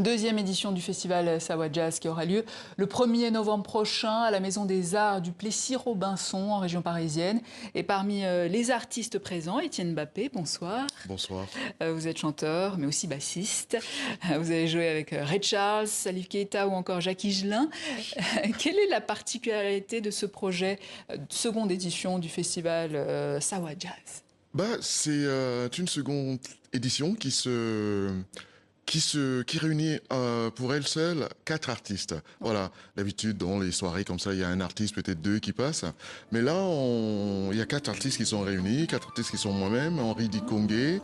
Deuxième édition du festival Savoie Jazz qui aura lieu le 1er novembre prochain à la Maison des Arts du Plessis-Robinson en région parisienne. Et parmi les artistes présents, Étienne Mbappé, bonsoir. Bonsoir. Vous êtes chanteur mais aussi bassiste. Vous avez joué avec Ray Charles, Salif Keita ou encore Jacques Higelin. Quelle est la particularité de ce projet, seconde édition du festival Savoie Jazz? C'est une seconde édition qui réunit pour elle seule 4 artistes. Voilà, d'habitude dans les soirées comme ça, il y a un artiste, peut-être 2 qui passent. Mais là, il y a 4 artistes qui sont réunis, 4 artistes qui sont moi-même, Henri Dikongé,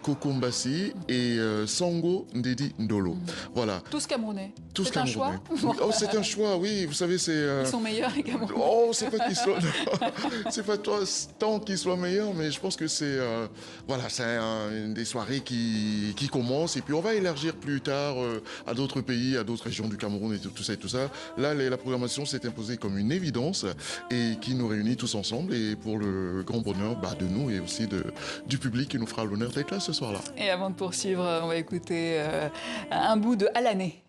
Coco Mbassi et Sango Ndedi Ndolo. Voilà. Tous camerounais. Tous c'est un choix. Oh, c'est un choix, oui. Vous savez, c'est. Ils sont meilleurs les Camerounais. Oh, c'est pas qu'ils soient. C'est pas tant qu'ils soient meilleurs, mais je pense que c'est voilà, c'est des soirées qui commencent et puis on va élargir plus tard à d'autres pays, à d'autres régions du Cameroun et tout ça et tout ça. Là, la programmation s'est imposée comme une évidence et qui nous réunit tous ensemble et pour le grand bonheur de nous et aussi du public qui nous fera l'honneur d'être là ce soir-là. Et avant de poursuivre, on va écouter un bout de Alané.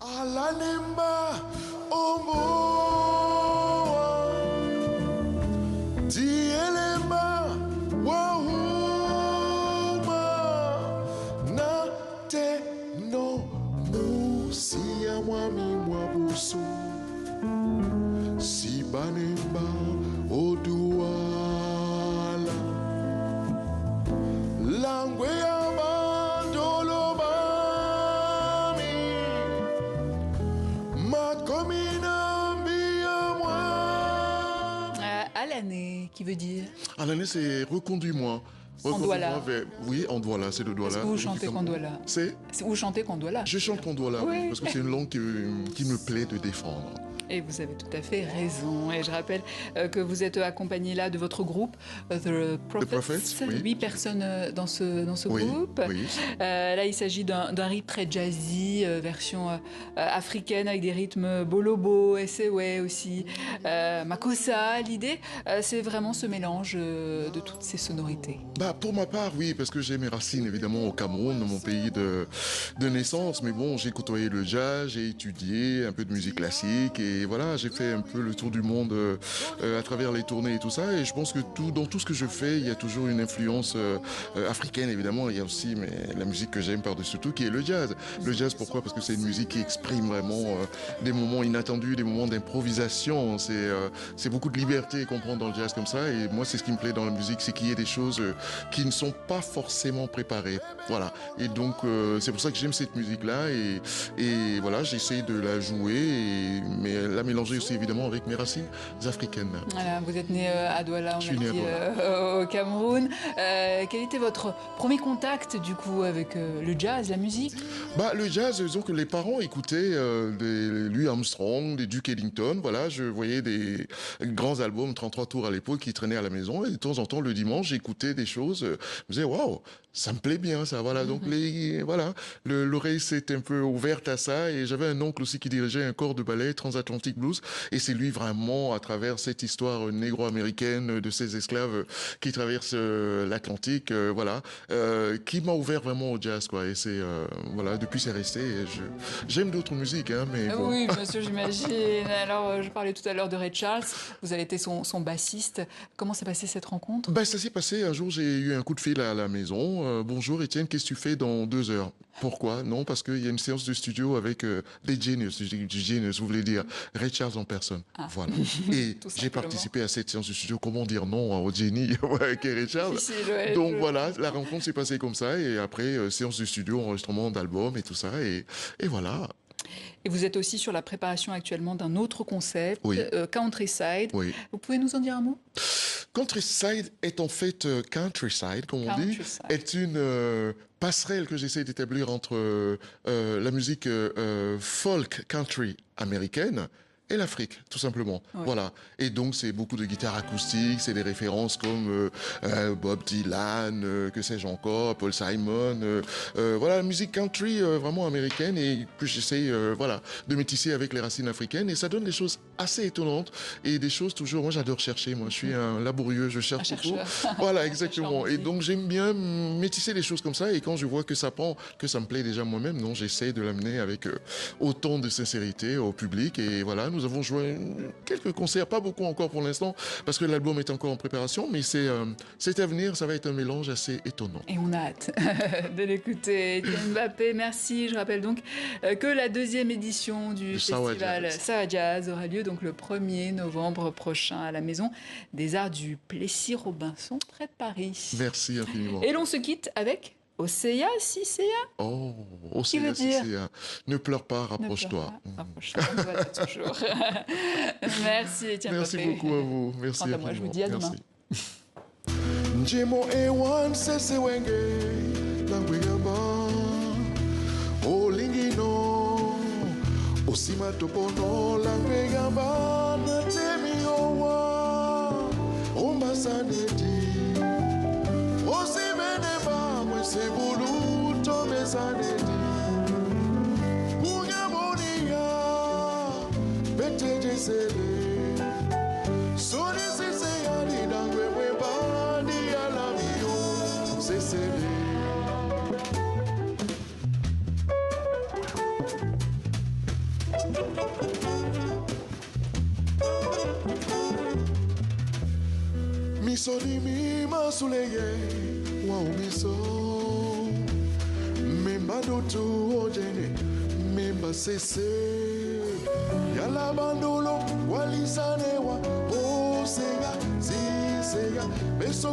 Alanemba, Omo, Dielema, Wahuma, Nate, no, Musia, Mwami, Mwabusu, Sibanemba, Oduala, Langwea. Alané, qui veut dire? Alané, c'est reconduis-moi. En Douala. Oui, en Douala, c'est le Douala. Est-ce que vous chantez Kondouala? Vous chantez Kondouala? Je chante Kondouala, oui, parce que c'est une langue qui me plaît de défendre. Et vous avez tout à fait raison. Et je rappelle que vous êtes accompagné là de votre groupe, The Prophets. Oui. 8 personnes dans ce groupe. Oui. Là, il s'agit d'un rythme très jazzy, version africaine avec des rythmes bolobo, essewe aussi, makossa. L'idée, c'est vraiment ce mélange de toutes ces sonorités. Pour ma part, oui, parce que j'ai mes racines évidemment au Cameroun, mon pays de naissance. Mais bon, j'ai côtoyé le jazz, j'ai étudié un peu de musique classique et voilà, j'ai fait un peu le tour du monde à travers les tournées et tout ça. Et je pense que dans tout ce que je fais, il y a toujours une influence africaine, évidemment. Il y a aussi la musique que j'aime par-dessus tout, qui est le jazz. Le jazz, pourquoi? Parce que c'est une musique qui exprime vraiment des moments inattendus, des moments d'improvisation. C'est beaucoup de liberté qu'on prend dans le jazz comme ça. Et moi, c'est ce qui me plaît dans la musique, c'est qu'il y ait des choses qui ne sont pas forcément préparées. Voilà. Et donc, c'est pour ça que j'aime cette musique-là. Et voilà, j'essaie de la jouer, mais la mélanger aussi évidemment avec mes racines africaines. Voilà, vous êtes né à Douala, on a dit, au Cameroun. Quel était votre premier contact du coup avec le jazz, la musique? Le jazz, disons que les parents écoutaient des Louis Armstrong, des Duke Ellington. Voilà, je voyais des grands albums 33 tours à l'époque qui traînaient à la maison et de temps en temps le dimanche j'écoutais des choses. Je me disais waouh, ça me plaît bien ça. Voilà, donc l'oreille s'est un peu ouverte à ça et j'avais un oncle aussi qui dirigeait un corps de ballet Transatlantic Blues et c'est lui vraiment à travers cette histoire négro-américaine de ces esclaves qui traversent l'Atlantique qui m'a ouvert vraiment au jazz quoi et c'est depuis c'est resté et j'aime d'autres musiques mais bon. Oui bien sûr j'imagine. Alors je parlais tout à l'heure de Ray Charles, vous avez été son bassiste. Comment s'est passée cette rencontre? Ça s'est passé un jour, j'ai eu un coup de fil à la maison. Bonjour Étienne, qu'est-ce que tu fais dans 2 heures? Pourquoi? Non, parce qu'il y a une séance de studio avec des Genius, vous voulez dire Ray Charles en personne. Voilà. Et j'ai participé à cette séance de studio. Comment dire non au génie avec Ray Charles? Donc voilà, la rencontre s'est passée comme ça. Et après, séance de studio, enregistrement d'album et tout ça. Et voilà. Et vous êtes aussi sur la préparation actuellement d'un autre concept, Countryside. Oui. Vous pouvez nous en dire un mot? Countryside est en fait countryside, comme on dit, est une passerelle que j'essaie d'établir entre la musique folk country américaine et l'Afrique, tout simplement. Ouais. Voilà. Et donc, c'est beaucoup de guitare acoustique, c'est des références comme Bob Dylan, que sais-je encore, Paul Simon. Voilà, la musique country vraiment américaine et que j'essaie voilà, de métisser avec les racines africaines. Et ça donne des choses assez étonnantes et des choses toujours... Moi, j'adore chercher. Moi, je suis un laborieux, je cherche toujours. Voilà, exactement. Et donc, j'aime bien métisser les choses comme ça. Et quand je vois que ça prend, que ça me plaît déjà moi-même, non, j'essaie de l'amener avec autant de sincérité au public. Et voilà, nous avons joué quelques concerts, pas beaucoup encore pour l'instant, parce que l'album est encore en préparation, mais c'est à venir, ça va être un mélange assez étonnant. Et on a hâte de l'écouter. Étienne Mbappé, merci. Je rappelle donc que la deuxième édition du festival Sawa Jazz aura lieu donc le 1er novembre prochain à la Maison des Arts du Plessis-Robinson, près de Paris. Merci infiniment. Et l'on se quitte avec Océa, Cicéa. Oh, Océa, Cicéa. Ne pleure pas, rapproche-toi. Rapproche-toi, voilà, toujours. Merci, Étienne Merci Mbappé. beaucoup à vous. Merci Quant à moi, je vous dis à demain. Njemo ewan sese wenge langweyamba olingino osima topono langweyamba natemi owa ombasaneti osimeneba mwesebulu tomesaneti unyamonia betejesele sonisise yani dangweweba Misoni mi masuleye wa umiso Memba dotu ojene Memba sese Yala bandulo walisane wa Osega, zisega Beso